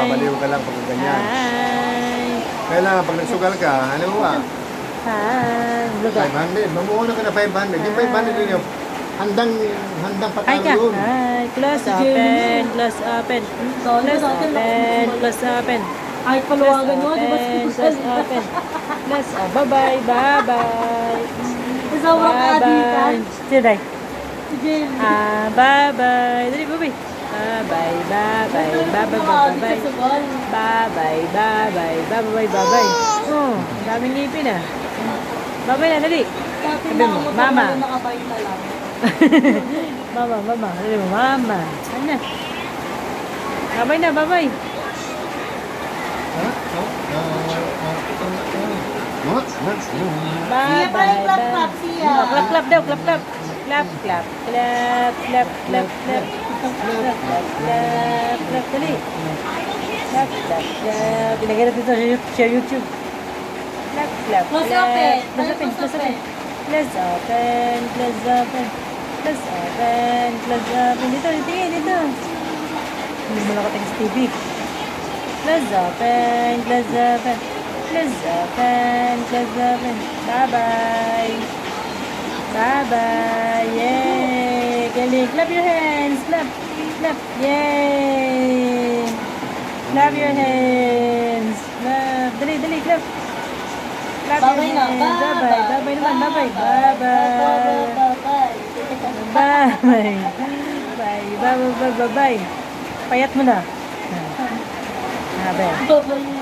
mababaliw ka lang pag ganyan. Hi. Kailangan pag nagsugal ka, ano ba? Hi. Lugar. 500. Mamuuna ka na 500. Yung 500 din yung handang Hi ka. patalo yun. Hi. Close open. Close open. Close open. Close open. Ay, paluwagan mo, di ba? Close open. Close open. Bye-bye. Bye-bye. Sobrang kaaditan. Sino day? Si Jenny. Bye-bye. Dali, bye-bye. Bye-bye. Bye-bye. Bye-bye. Bye-bye. Bye-bye. Bye-bye. Bye-bye. Bye-bye. Oh, daming ngipin ah. Bye-bye na, dali. Dati Sabi mo, mama. nakabait na lang. Mama. Dali mo, mama. Ano na? Bye-bye na, bye-bye. Siya pa yung clap-clap siya. Clap daw, clap. Clap. Clap. Dali. Clap. Ilagay natin ito sa YouTube. Clap. Close open. Close open. Close open. Dito. Hindi mo nakatingin sa TV. Close open. Bye-bye. Yay. Galing. Clap your hands. Clap. Yay. Clap your hands. Clap. Dali. Clap. Clap your Bye-bye na. hands. Bye-bye. Bye-bye naman. Bye-bye. Bye-bye. Payat mo na. Bye. Bye-bye.